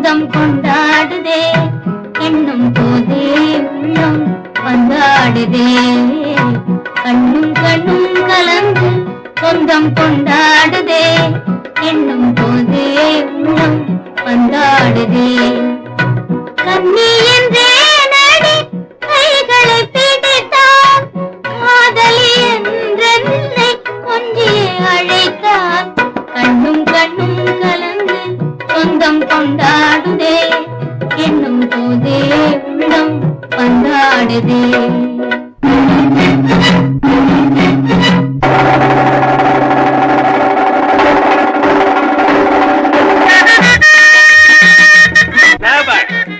சொந்தம் கொண்டாடுதே என்னும் போதே உள்ளம் வந்தாடுதே கண்ணும் கண்ணும் கலந்து சொந்தம் கொண்டாடுதே என்னும் போதே உள்ளம் வந்தாடுதே கண்ணி என்றே நடி கைகளை பிடித்தான் காதலி என்றென்னை கொஞ்சி அழைத்தான் கண்ணும் கண்ணும் கலந்து சொந்தம் கொண்டாடுதே என்னும் போதே உள்ளம் வந்தாடுதே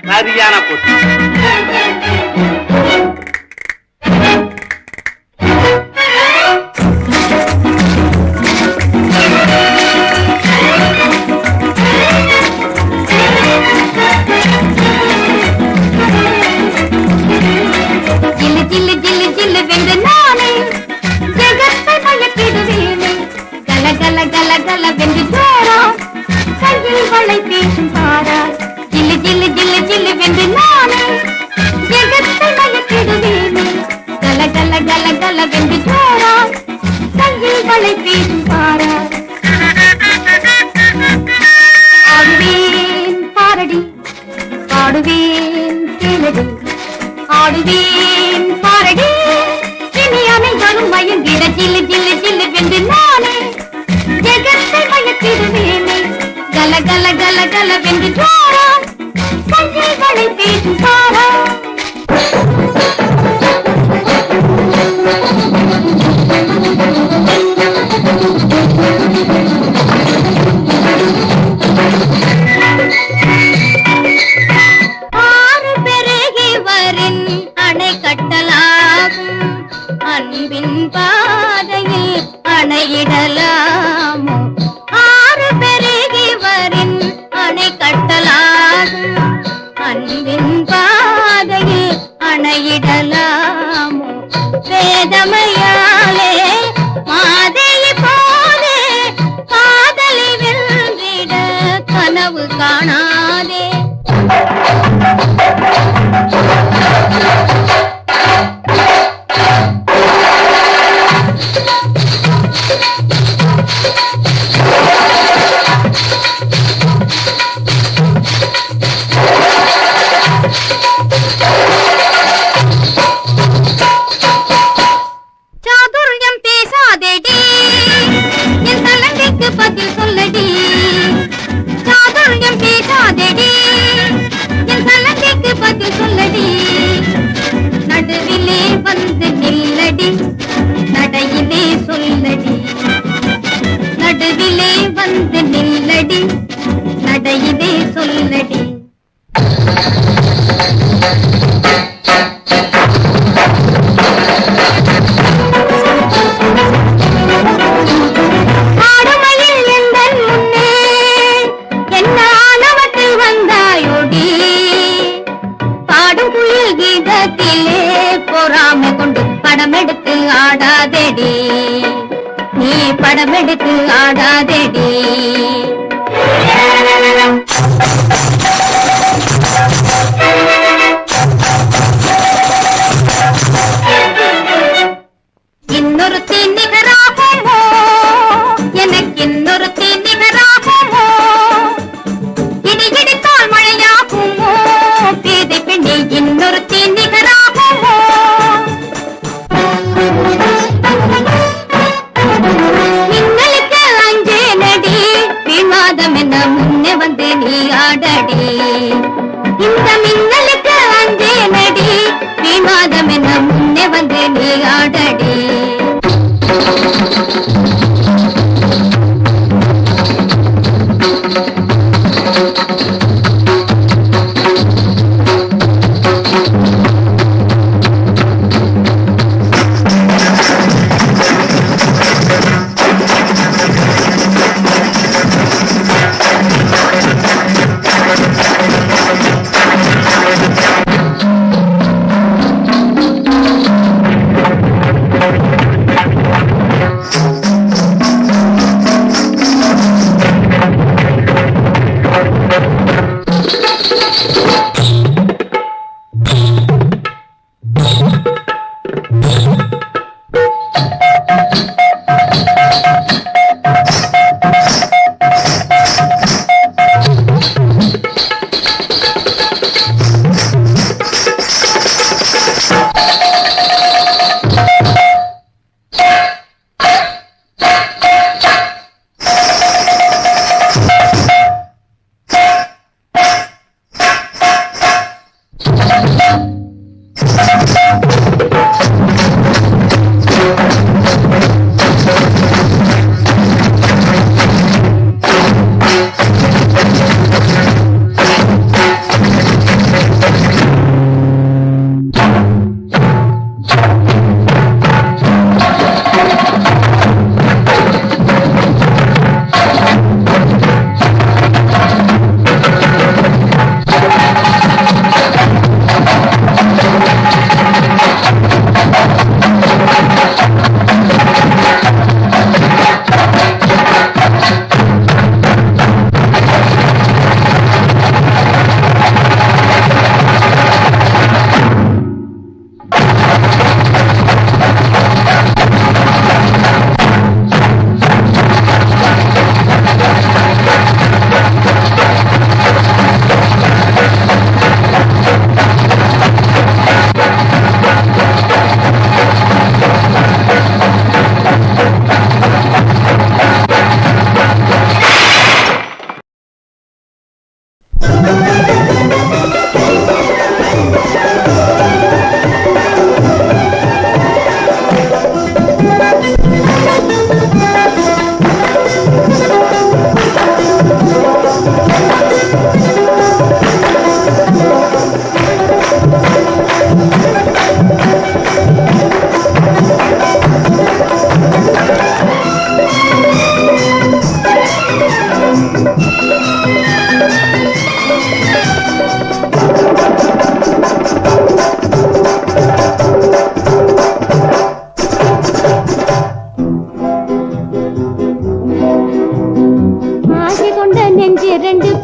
சரியான போட்டி.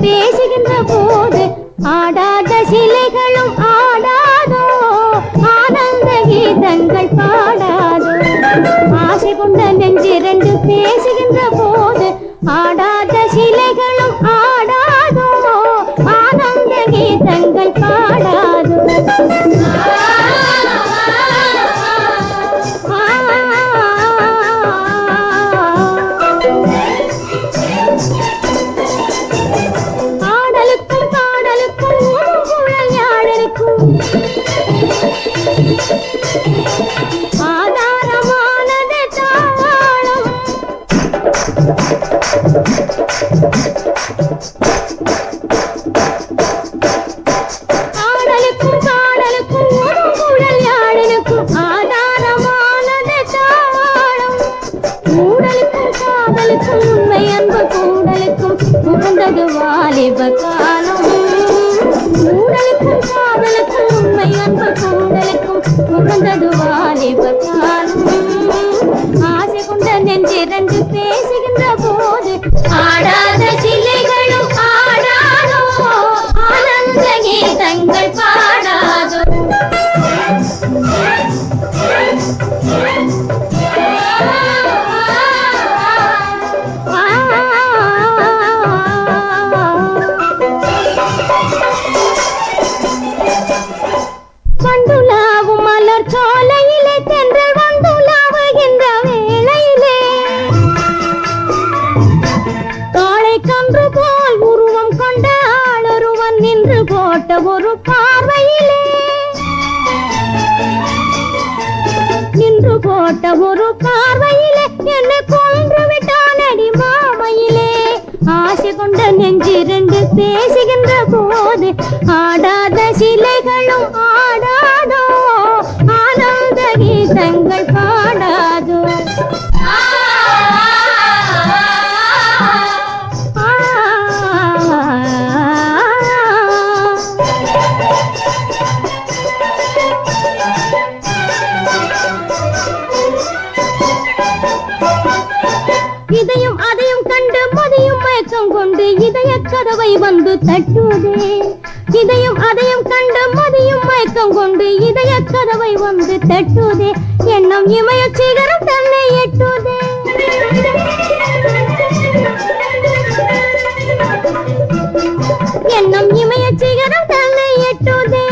பேசுகின்ற போது ஆடாத சிலைகளும் ஆடாதோ, ஆனந்த கீதங்கள் பாடாதோ. ஆசை கொண்ட நெஞ்சிரண்டு பேசுகின்ற போது ஆடாத சிலைகளும் ஆடாதோ, ஆனந்த கீதங்கள் பாடாதோ. ஆதாரமானது தாளம், ஆடலுக்கும் பாடலுக்கும் குழல் யாழனுக்கும் ஆதாரமானது தாளம். கூடலுக்கும் காதலுக்கும் உண்மை அன்பு கூடலுக்கும் உகந்தது வாலிப காலம். கூடலுக்கும் காதலுக்கும் உண்மை அன்பு கூடலுக்கும் உகந்தது வாலிப காலம். ஆசை கொண்ட நெஞ்சிரண்டு பேசுகின்ற போது ஆடாத சிலைகளும் ஆடாதோ, ஆனந்த கீதங்கள் பாடாதோ. வந்துலாவும் மலர் சோலையிலே தென்றல் வந்துலாவுகின்ற வேளையிலே காளை கன்று போல் உருவம் கொண்ட ஆளொருவன் நின்று போட்ட ஒரு பார்வையிலே, நின்று போட்ட ஒரு பார்வையிலே என்னை கொன்று விட்டான் அடி மாமையிலே. ஆசை கொண்ட நெஞ்சிரண்டு பேசுகின்ற போது ஆடாத சிலைகளும் ஆடாதோ, ஆனந்த கீதங்கள் பாடாதோ. இதையும் அதையும் கண்டு மதியும் மயக்கம் கொண்டு இதய கதவை வந்து தட்டுதே. இதையும் அதையும் கண்டு மதியும் மயக்கம் கொண்டு இதய கதவை வந்து தட்டுதே. எண்ணம் இமய சிகரம் தன்னை எட்டுதே. எண்ணம் இமய சிகரம் தன்னை எட்டுதே.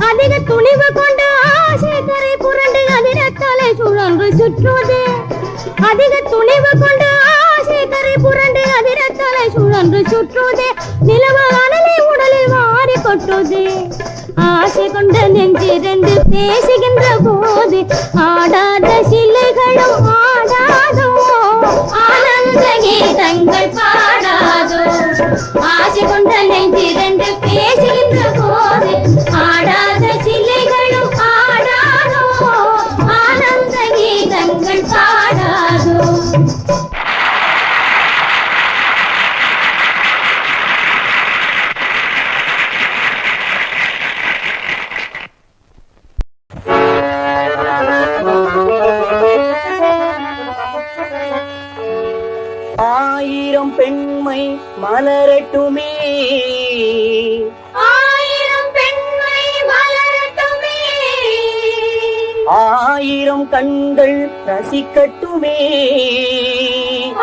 அதிக துணிவு கொண்டு ஆசை கரை புரண்டு அதிர தலை சுழன்று சுற்றுதே. அதிக துணிவு கொண்டு ஆசை கரை புரண்டு அதிர தலை சுழன்று சுற்றுதே. நிலவ அனலை உடலில் வாரி கொட்டுதே. ஆசை கொண்ட நெஞ்சிரண்டு பேசுகின்ற போது ஆடாத சிலைகளும் ஆடாதோ, ஆனந்த கீதங்கள் பாடாதோ. ஆசை கொண்ட நெஞ்சிரண்டு பேசுகின்ற போது ஆடாத சிலைகளும் ஆடாதோ, ஆனந்த கீதங்கள் பாடாதோ. ஆயிரம் பெண்மை மலரட்டுமே, ஆயிரம் பெண்மை மலரட்டுமே, ஆயிரம் கண்கள் ரசிக்கட்டுமே,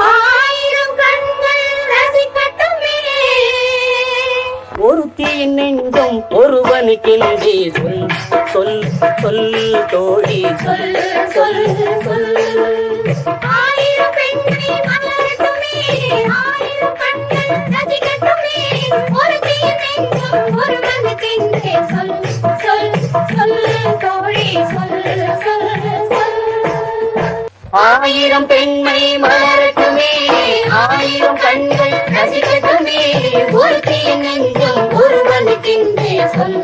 ஆயிரம் கண்கள் ரசிக்கட்டுமே. ஒருத்தியின் நெஞ்சம் ஒருவனுக்கென்றே சொல் சொல் சொல் தோழி சொல் சொல் சொல். ஆயிரம் பெண்மை மலரட்டுமே, ஆயிரம் கண்கள் ரசிக்கட்டுமே. ஒருத்தியின் நெஞ்சம் ஒருவனுக்கென்றே சொல் சொல் சொல் தோழி சொல் சொல் சொல். ஆயிரம் பெண்மை மலரட்டுமே, ஆயிரம் கண்கள் ரசிக்கட்டுமே. ஒருத்தியின் நெஞ்சம் ஒருவனுக்கென்றே சொல்